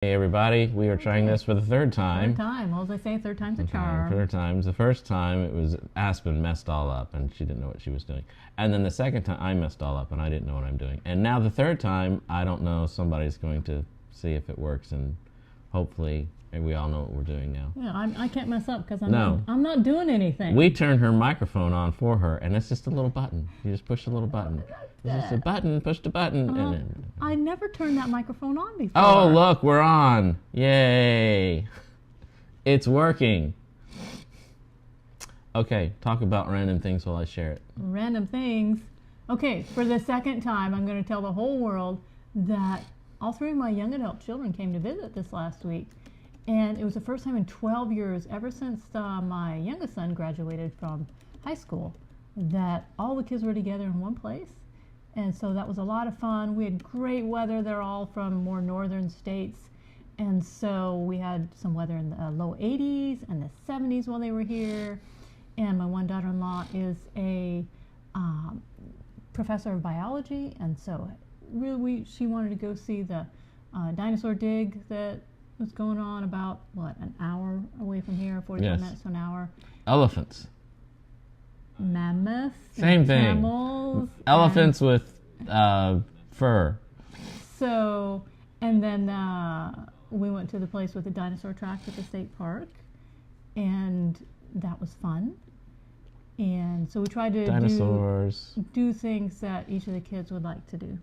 Hey everybody, we are trying this for the third time. Third time. What was I saying? Third time's a Okay, charm. third times. The first time it was Aspen messed all up and she didn't know what she was doing. And then the second time I messed all up and I didn't know what I'm doing. And now the third time, I don't know, somebody's going to see if it works and hopefully we all know what we're doing now. Yeah, I can't mess up because No. I'm not doing anything. We turned her microphone on for her and it's just a little button. You just push a little button. It's just a button, push the button. And then... I never turned that microphone on before. Oh, look, we're on. Yay. It's working. Okay, talk about random things while I share it. Random things. Okay, for the second time, I'm going to tell the whole world that all three of my young adult children came to visit this last week. And it was the first time in 12 years, ever since my youngest son graduated from high school, that all the kids were together in one place. And so that was a lot of fun. We had great weather. They're all from more northern states. And so we had some weather in the low 80s and the 70s while they were here. And my one daughter-in-law is a professor of biology. And so really she wanted to go see the dinosaur dig that was going on about, an hour away from here, 45 minutes to an hour. Elephants. Mammoths. Same thing. Camels. Elephants with fur. So, and then we went to the place with the dinosaur tracks at the state park, and that was fun. And so we tried to do things that each of the kids would like to do.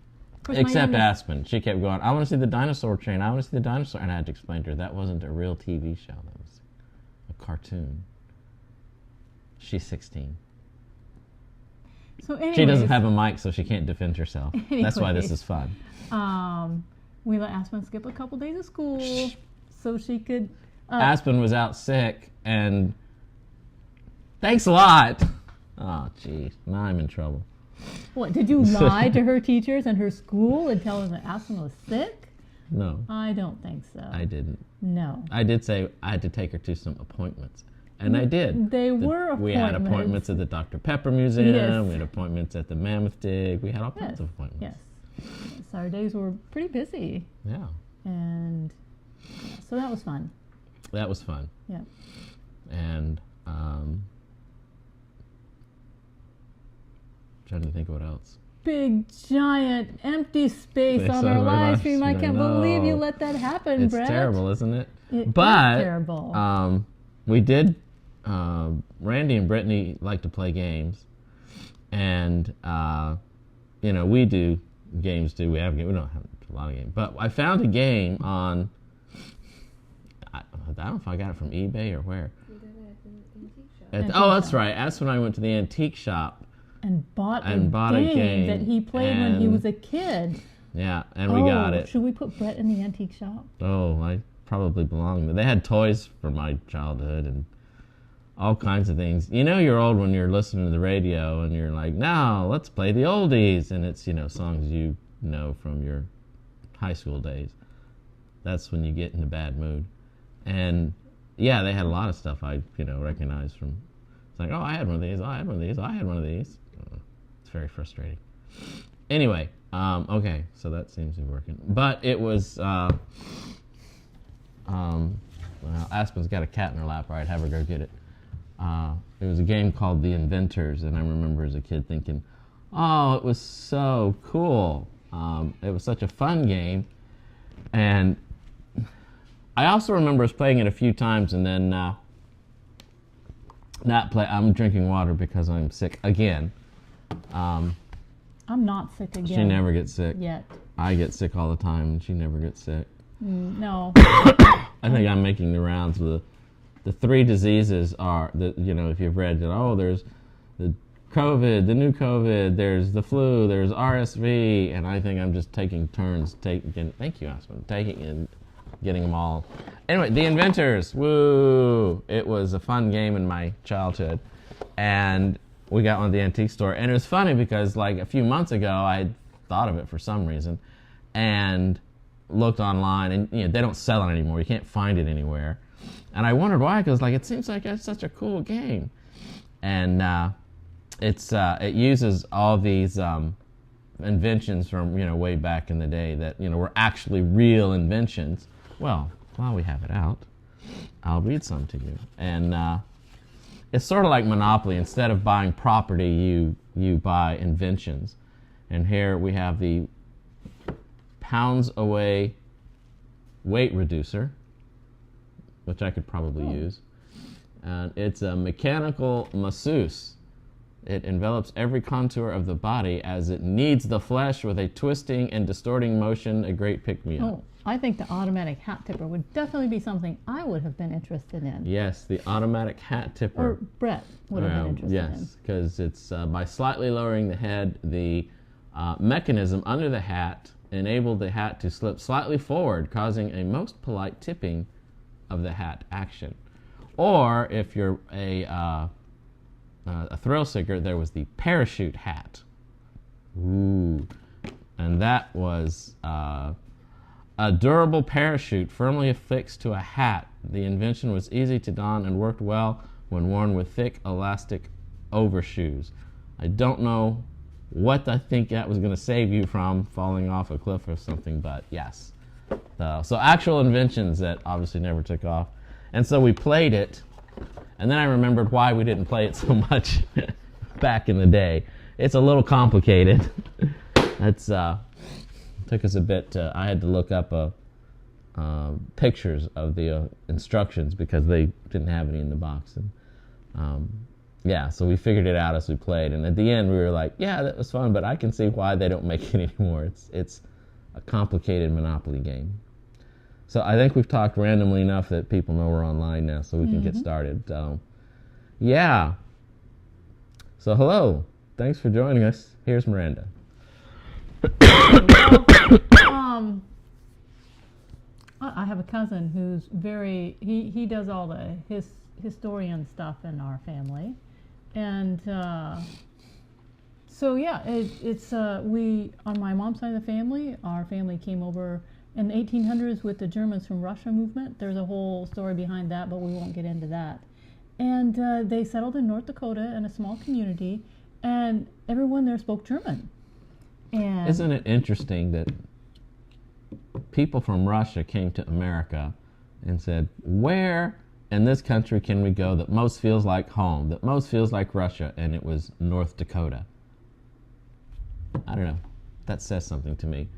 Except Aspen. She kept going, I want to see the dinosaur train. I want to see the dinosaur. And I had to explain to her that wasn't a real TV show. That was a cartoon. She's 16. So anyways, she doesn't have a mic, so she can't defend herself. That's why this is fun. We let Aspen skip a couple days of school so she could... Aspen was out sick, and thanks a lot. Oh, geez. Now I'm in trouble. What, did you lie to her teachers and her school and tell them that Aspen was sick? No. I don't think so. I didn't. No. I did say I had to take her to some appointments. And I did. They were appointments. We had appointments at the Dr. Pepper Museum. Yes. We had appointments at the Mammoth Dig. We had all kinds of appointments. Yes. So our days were pretty busy. Yeah. And so that was fun. That was fun. Yeah. And trying to think of what else. Big, giant, empty space on our live stream. I can't believe you let that happen, Brett. It's terrible, isn't it? It is terrible. We did... Randy and Brittany like to play games, and we do games too. We don't have a lot of games, but I found a game on. I don't know if I got it from eBay or where. You got it at the antique shop. That's right. That's when I went to the antique shop and bought a game that he played when he was a kid. Yeah, and we got it. Should we put Brett in the antique shop? Oh, I probably belong there. They had toys from my childhood and all kinds of things. You know you're old when you're listening to the radio and you're like, now let's play the oldies. And it's, songs you know from your high school days. That's when you get in a bad mood. And yeah, they had a lot of stuff I, recognized from, it's like, oh, I had one of these, I had one of these, I had one of these. It's very frustrating. Anyway, okay, so that seems to be working. But it was, Aspen's got a cat in her lap, right? Have her go get it. It was a game called The Inventors, and I remember as a kid thinking, oh, it was so cool. It was such a fun game. And I also remember us playing it a few times and then I'm drinking water because I'm sick again. I'm not sick again. She never gets sick. Yet. I get sick all the time, and she never gets sick. No. I think I'm making the rounds with the three diseases are, if you've read that, there's the COVID, the new COVID, there's the flu, there's RSV, and I think I'm just taking turns, thank you, Aspen, taking and getting them all. Anyway, The Inventors, woo! It was a fun game in my childhood, and we got one at the antique store, and it was funny because like a few months ago, I had thought of it for some reason, and looked online, and they don't sell it anymore. You can't find it anywhere. And I wondered why, because it seems like it's such a cool game. And it uses all these inventions from, way back in the day that, were actually real inventions. Well, while we have it out, I'll read some to you. And it's sort of like Monopoly. Instead of buying property, you buy inventions. And here we have the pounds away weight reducer, which I could probably use. And it's a mechanical masseuse. It envelops every contour of the body as it kneads the flesh with a twisting and distorting motion, a great pick-me-up. Oh, I think the automatic hat tipper would definitely be something I would have been interested in. Yes, the automatic hat tipper. Or Brett would have been interested in. Yes, because it's by slightly lowering the head, the mechanism under the hat enabled the hat to slip slightly forward, causing a most polite tipping of the hat action. Or if you're a thrill seeker, there was the parachute hat. Ooh. And that was a durable parachute firmly affixed to a hat. The invention was easy to don and worked well when worn with thick, elastic overshoes. I don't know what I think that was going to save you from falling off a cliff or something, but yes. So actual inventions that obviously never took off. And so we played it, and then I remembered why we didn't play it so much back in the day. It's a little complicated. That's took us a bit. I had to look up pictures of the instructions because they didn't have any in the box. And yeah, so we figured it out as we played. And at the end, we were like, yeah, that was fun, but I can see why they don't make it anymore. It's a complicated Monopoly game. So I think we've talked randomly enough that people know we're online now, so we can get started. Yeah. So hello. Thanks for joining us. Here's Miranda. I have a cousin who's he does all the historian stuff in our family. And so yeah, it's we, on my mom's side of the family, our family came over in the 1800s with the Germans from Russia movement. There's a whole story behind that, but we won't get into that. And they settled in North Dakota in a small community, and everyone there spoke German. And isn't it interesting that people from Russia came to America and said, where in this country can we go that most feels like home, that most feels like Russia? And it was North Dakota. I don't know. That says something to me.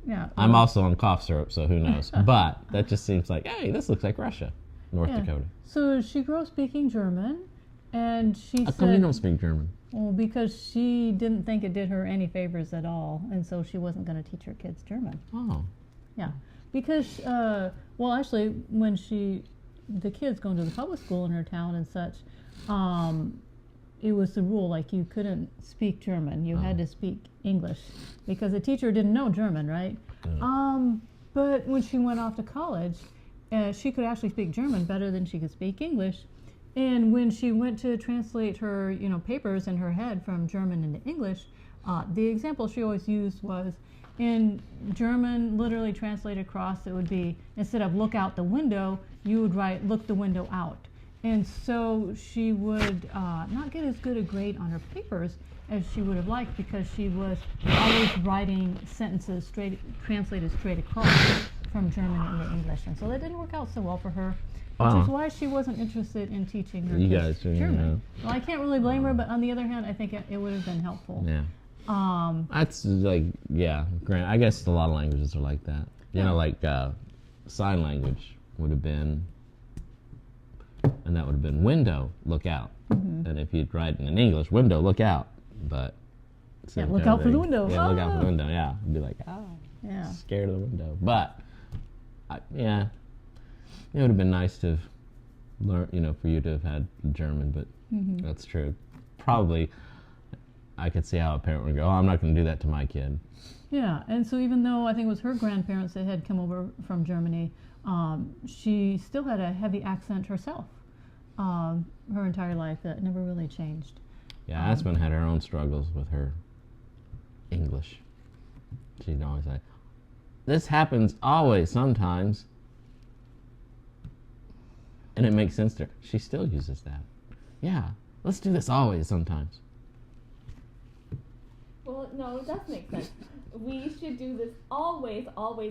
Yeah, I'm also on cough syrup, so who knows? But that just seems like, hey, this looks like Russia, North Dakota. So she grew up speaking German, and she How said... come you don't speak German? Well, because she didn't think it did her any favors at all, and so she wasn't going to teach her kids German. Oh. Yeah. Because, well, actually, when the kids going to the public school in her town and such, it was the rule, like, you couldn't speak German. You had to speak English because the teacher didn't know German, right? But when she went off to college, she could actually speak German better than she could speak English. And when she went to translate her, papers in her head from German into English, the example she always used was in German, literally translated across, it would be, instead of look out the window, you would write look the window out. And so she would not get as good a grade on her papers as she would have liked because she was always writing sentences translated straight across from German into English. And so that didn't work out so well for her, which is why she wasn't interesant in teaching her kids German. Well, I can't really blame her, but on the other hand, I think it would have been helpful. Yeah. That's like, granted, I guess a lot of languages are like that. You know, like sign language would have been, and that would have been window, look out. And if you'd write in English, window, look out. But look out for the window. Yeah, look out for the window. Yeah, I'd be like, scared of the window. But it would have been nice to have learned, for you to have had German. But that's true. Probably, I could see how a parent would go, I'm not going to do that to my kid. Yeah, and so even though I think it was her grandparents that had come over from Germany, she still had a heavy accent herself her entire life that never really changed. Yeah, Aspen had her own struggles with her English. She'd always say, this happens always, sometimes. And it makes sense to her. She still uses that. Yeah, let's do this always, sometimes. Well, no, it does make sense. We should do this always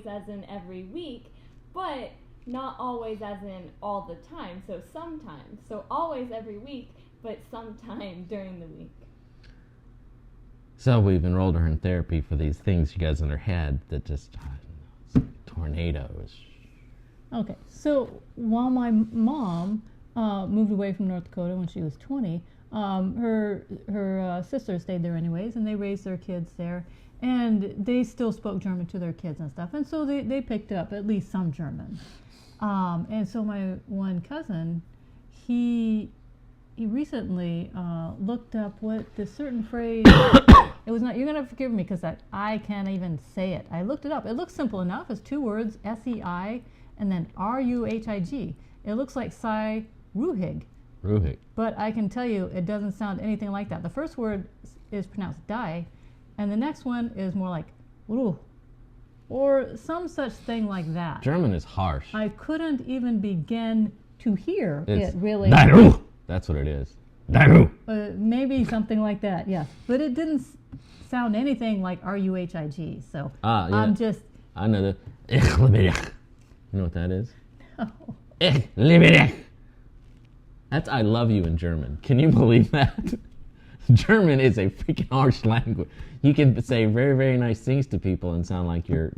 as in every week, but not always as in all the time. So sometimes. So always every week, but sometime during the week. So we've enrolled her in therapy for these things she has in her head that just, it's like tornadoes. Okay, so while my mom moved away from North Dakota when she was 20, her sister stayed there anyways, and they raised their kids there, and they still spoke German to their kids and stuff, and so they picked up at least some German. And so my one cousin, he recently looked up what this certain phrase. It was not. You're gonna forgive me because I can't even say it. I looked it up. It looks simple enough. It's two words: SEI and then RUHIG. It looks like Sai Ruhig. Ruhig. But I can tell you, it doesn't sound anything like that. The first word is pronounced die, and the next one is more like ruh, or some such thing like that. German is harsh. I couldn't even begin to hear It's it really. Daru. That's what it is. Daru. Maybe something like that, yes. But it didn't sound anything like RUHIG, so Yeah. I'm just... I know that. Ich liebe dich. You know what that is? Oh. Ich liebe dich. That's I love you in German. Can you believe that? German is a freaking harsh language. You can say very, very nice things to people and sound like you're,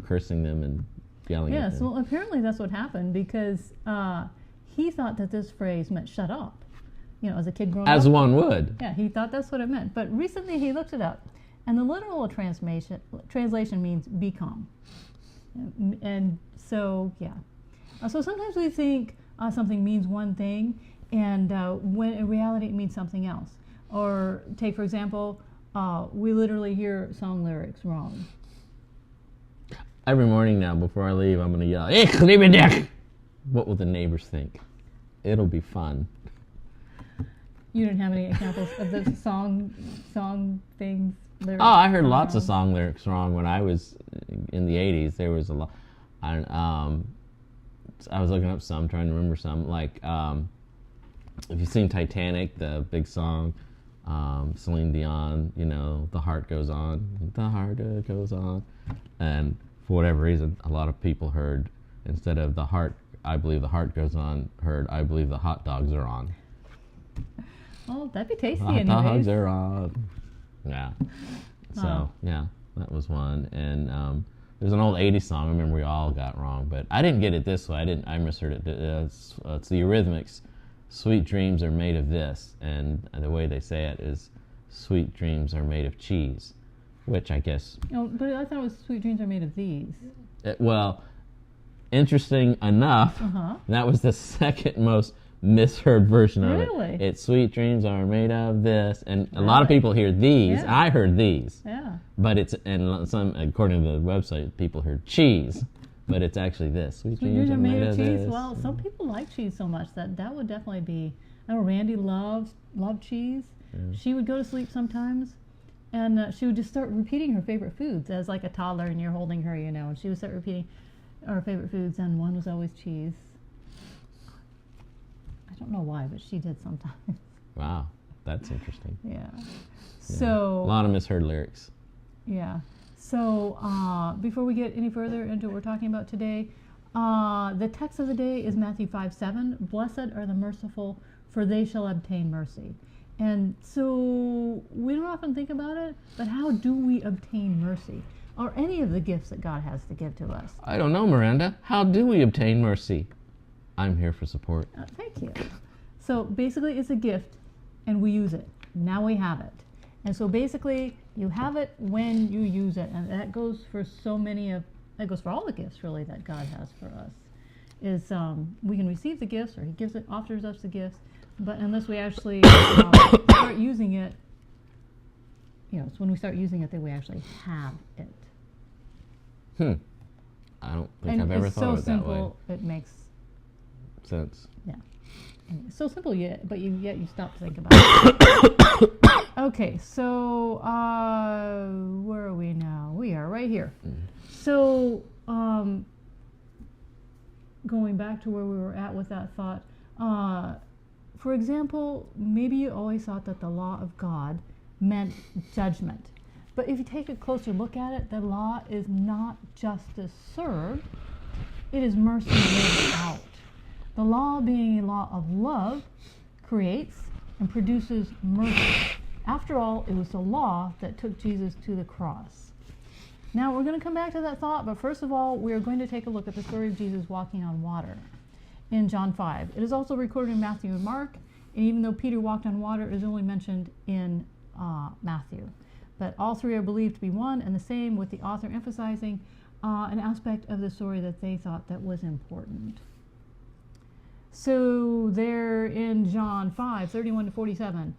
cursing them and yelling at Yes, them. well, apparently that's what happened because he thought that this phrase meant shut up. As a kid growing up. As one would. Yeah, he thought that's what it meant. But recently he looked it up, and the literal translation means be calm. And so, yeah. So sometimes we think something means one thing, and when in reality it means something else. Or take, for example, we literally hear song lyrics wrong. Every morning now, before I leave, I'm going to yell, Ich liebe dich. What will the neighbors think? It'll be fun. You didn't have any examples of the song things, lyrics? Oh, I heard lots of song lyrics wrong when I was in the 80s. There was a lot. I was looking up some, trying to remember some. Like, if you've seen Titanic, the big song, Celine Dion, The Heart Goes On. The heart goes on. And for whatever reason, a lot of people heard, instead of the heart, I believe the heart goes on, heard, I believe the hot dogs are on. Oh, that'd be tasty Hot anyways. dogs are on. Yeah. So, Oh. yeah, that was one. And there's an old 80s song I remember we all got wrong, but I didn't get it this way. I misheard it. It's the Eurythmics. Sweet dreams are made of this. And the way they say it is sweet dreams are made of cheese, which I guess... Oh, but I thought it was sweet dreams are made of these. Well, interesting enough, that was the second most misheard version of Really? it. It's sweet dreams are made of this, and a lot of people hear these. Yeah. I heard these, Yeah. but it's, and some, according to the website, people heard cheese, but it's actually this. Sweet Dreams are made of cheese. this. Well, some people like cheese so much that would definitely be. I know Randy loved cheese. Yeah. She would go to sleep sometimes, and she would just start repeating her favorite foods as like a toddler, and you're holding her, and she would start repeating her favorite foods, and one was always cheese. I don't know why, but she did sometimes. Wow, that's interesting. Yeah. Yeah. So a lot of misheard lyrics. yeah. So before we get any further into what we're talking about today, the text of the day is Matthew 5:7. Blessed are the merciful, for they shall obtain mercy. And so we don't often think about it, but how do we obtain mercy? Or any of the gifts that God has to give to us? I don't know, Miranda. How do we obtain mercy? I'm here for support. Thank you. So basically it's a gift and we use it. Now we have it. And so basically you have it when you use it. And that goes for that goes for all the gifts really that God has for us. Is we can receive the gifts, or He offers us the gifts, but unless we actually start using it, it's when we start using it that we actually have it. I don't think I've ever thought of it that way. It's so simple, it makes Sense. Yeah. And it's so simple yet, but yet you stop to think about it. Okay, so where are we now? We are right here. So going back to where we were at with that thought, for example, maybe you always thought that the law of God meant judgment. But if you take a closer look at it, the law is not justice served. it is mercy lived out. The law, being a law of love, creates and produces mercy. After all, it was the law that took Jesus to the cross. Now, we're going to come back to that thought, but first of all, we are going to take a look at the story of Jesus walking on water in John 5. It is also recorded in Matthew and Mark, and even though Peter walked on water, it is only mentioned in Matthew. But all three are believed to be one and the same, with the author emphasizing an aspect of the story that they thought that was important. So there in John 5, 31 to 47,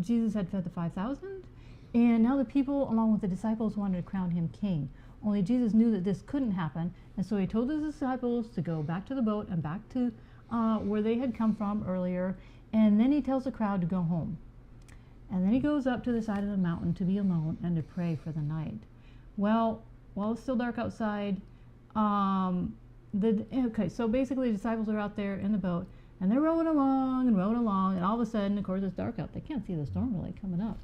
Jesus had fed the 5,000, and now the people, along with the disciples, wanted to crown him king. Only Jesus knew that this couldn't happen, and so he told his disciples to go back to the boat and back to where they had come from earlier, and then he tells the crowd to go home. And then he goes up to the side of the mountain to be alone and to pray for the night. Well, while it's still dark outside, so basically the disciples are out there in the boat, and they're rowing along, and all of a sudden, of course, it's dark out. They can't see the storm really coming up.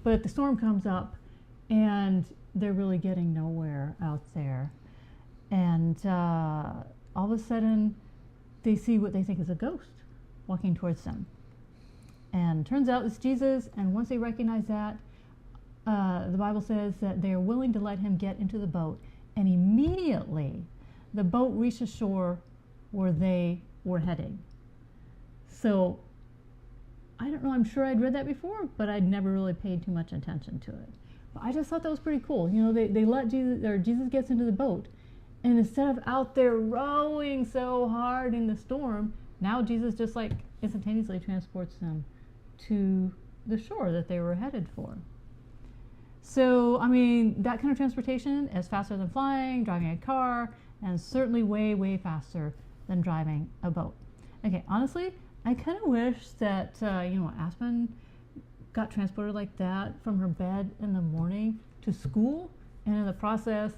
But the storm comes up, and they're really getting nowhere out there. And all of a sudden, they see what they think is a ghost walking towards them. And turns out it's Jesus, and once they recognize that, the Bible says that they are willing to let him get into the boat, and immediately the boat reaches shore where they were heading. So, I don't know, I'm sure I'd read that before, but I'd never really paid too much attention to it. But I just thought that was pretty cool. You know, they let Jesus, or Jesus gets into the boat, and instead of out there rowing so hard in the storm, now Jesus just like instantaneously transports them to the shore that they were headed for. So, I mean, that kind of transportation is faster than flying, driving a car, and certainly way, way faster than driving a boat. Okay, honestly, I kind of wish that, Aspen got transported like that from her bed in the morning to school, and in the process,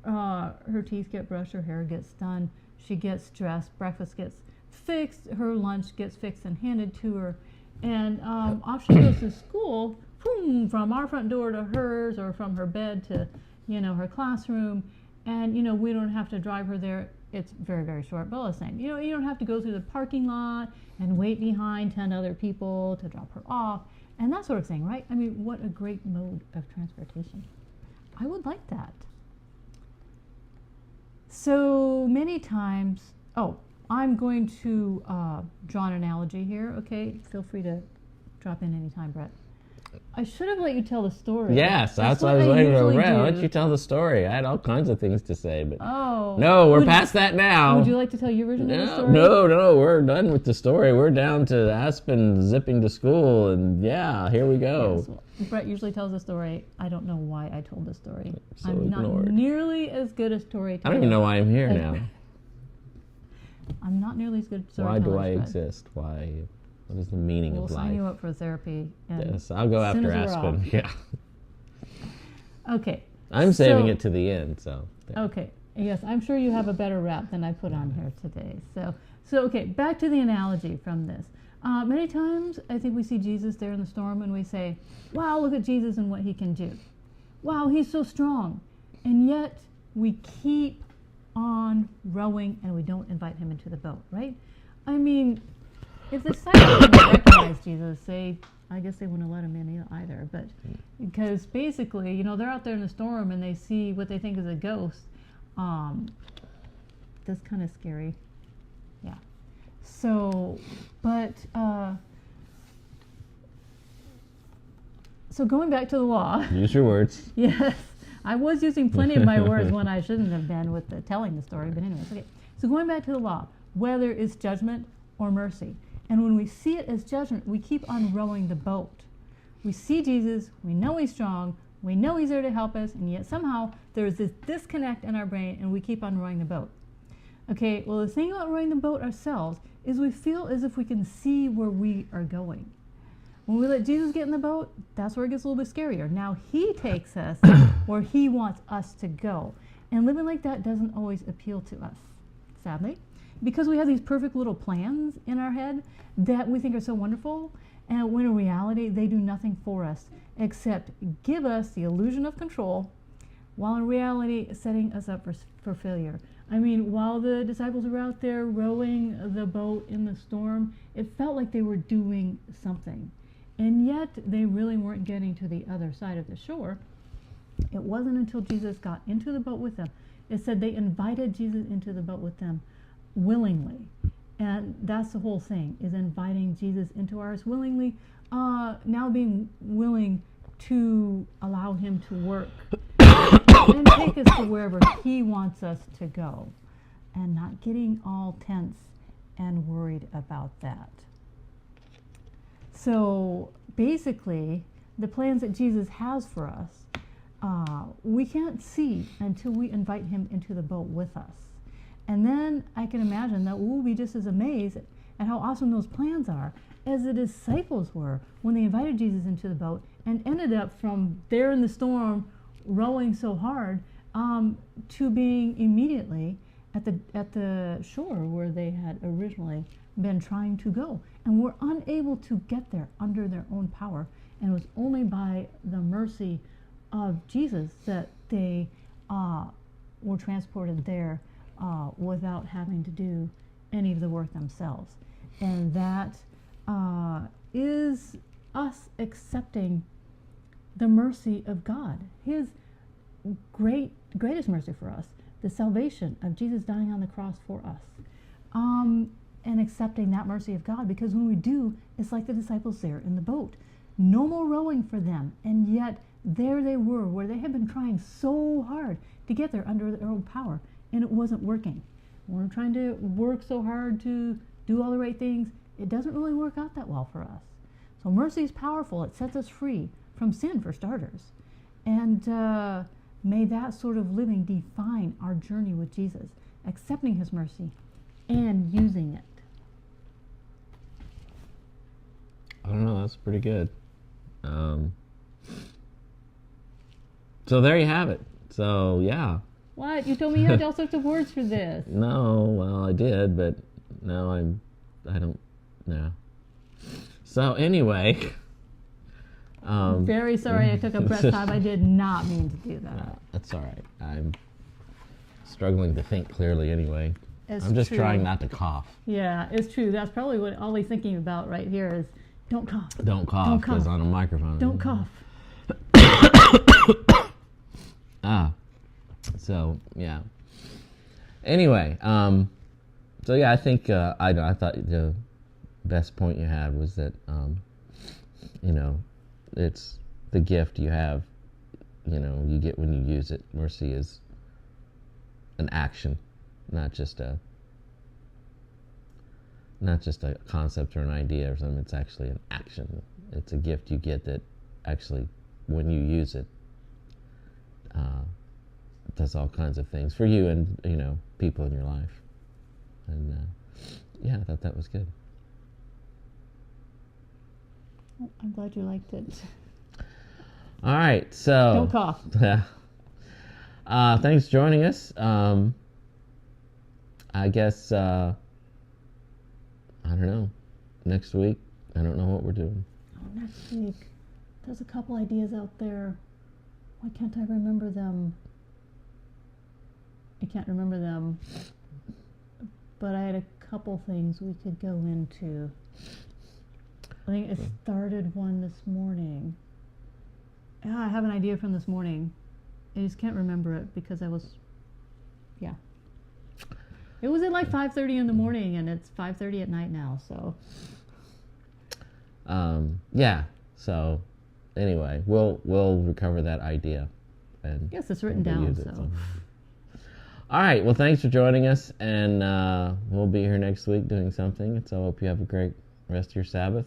her teeth get brushed, her hair gets done, she gets dressed, breakfast gets fixed, her lunch gets fixed and handed to her, and off she goes to school, boom, from our front door to hers, or from her bed to, her classroom, and, we don't have to drive her there. It's very, very short, but I was saying, you don't have to go through the parking lot and wait behind 10 other people to drop her off, and that sort of thing, right? I mean, what a great mode of transportation. I would like that. So many times, I'm going to draw an analogy here, okay? Feel free to drop in anytime, Brett. I should have let you tell the story. Yes, that's what I was waiting for. Why don't you tell the story? I had all kinds of things to say, but no, we're past that now. Would you like to tell your version of the story? No, we're done with the story. We're down to Aspen zipping to school, and yeah, here we go. Yes, well, Brett usually tells a story. I don't know why I told the story. So I'm ignored. not nearly as good a storyteller. I don't even know why I'm here now. I'm not nearly as good a Why storyteller. do I exist? Why? What is the meaning of life? We'll sign you up for therapy. Yes, I'll go after Aspen. Yeah. Okay. I'm saving it to the end, so. There. Okay. Yes, I'm sure you have a better rap than I put on here today. So okay, back to the analogy from this. Many times, I think we see Jesus there in the storm, and we say, wow, look at Jesus and what he can do. Wow, he's so strong. And yet, we keep on rowing, and we don't invite him into the boat, right? I mean, if the disciples didn't recognize Jesus, I guess they wouldn't let him in either. But because basically, they're out there in the storm and they see what they think is a ghost. That's kind of scary. Yeah. So, but so going back to the law. Use your words. Yes, I was using plenty of my words when I shouldn't have been with telling the story. But anyways, okay. So going back to the law, whether it's judgment or mercy. And when we see it as judgment, we keep on rowing the boat. We see Jesus, we know he's strong, we know he's there to help us, and yet somehow there's this disconnect in our brain and we keep on rowing the boat. Okay, well, the thing about rowing the boat ourselves is we feel as if we can see where we are going. When we let Jesus get in the boat, that's where it gets a little bit scarier. Now he takes us where he wants us to go. And living like that doesn't always appeal to us, sadly. Because we have these perfect little plans in our head that we think are so wonderful, and when in reality they do nothing for us except give us the illusion of control, while in reality setting us up for failure. I mean, while the disciples were out there rowing the boat in the storm, it felt like they were doing something. And yet they really weren't getting to the other side of the shore. It wasn't until Jesus got into the boat with them. It said they invited Jesus into the boat with them willingly. And that's the whole thing, is inviting Jesus into ours willingly, now being willing to allow him to work and take us to wherever he wants us to go, and not getting all tense and worried about that. So basically, the plans that Jesus has for us, we can't see until we invite him into the boat with us. And then I can imagine that we'll be just as amazed at how awesome those plans are as the disciples were when they invited Jesus into the boat and ended up from there in the storm rowing so hard to being immediately at the shore where they had originally been trying to go, and were unable to get there under their own power. And it was only by the mercy of Jesus that they were transported there without having to do any of the work themselves. And that is us accepting the mercy of God, his greatest mercy for us, the salvation of Jesus dying on the cross for us, and accepting that mercy of God, because when we do, it's like the disciples there in the boat. No more rowing for them, and yet there they were, where they had been trying so hard to get there under their own power, and it wasn't working. We're trying to work so hard to do all the right things. It doesn't really work out that well for us. So mercy is powerful. It sets us free from sin, for starters. And may that sort of living define our journey with Jesus, accepting his mercy and using it. I don't know, that's pretty good. So there you have it. So, yeah. What? You told me you had all sorts of words for this. No, well, I did, but now I don't know. So, anyway. Very sorry I took up press time. I did not mean to do that. That's all right. I'm struggling to think clearly anyway. It's I'm just true. trying not to cough. Yeah, it's true. That's probably what Ollie's thinking about right here is don't cough. Don't cough, because on a microphone. Don't cough. So, yeah. Anyway, so yeah, I think, I thought the best point you had was that, it's the gift you have, you get when you use it. Mercy is an action, not just a concept or an idea or something. It's actually an action. It's a gift you get that actually, when you use it, does all kinds of things for you and, people in your life. And, yeah, I thought that was good. Oh, I'm glad you liked it. All right, so... Don't cough. Thanks for joining us. I guess, I don't know. Next week, I don't know what we're doing. Oh, next week. There's a couple ideas out there. Why can't I remember them? I can't remember them. But I had a couple things we could go into. I think I started one this morning. Yeah, I have an idea from this morning. I just can't remember it because it was at like 5:30 in the morning, and it's 5:30 at night now, so. Yeah, so anyway, we'll recover that idea. And yes, it's written down, so. All right, well, thanks for joining us, and we'll be here next week doing something, so I hope you have a great rest of your Sabbath.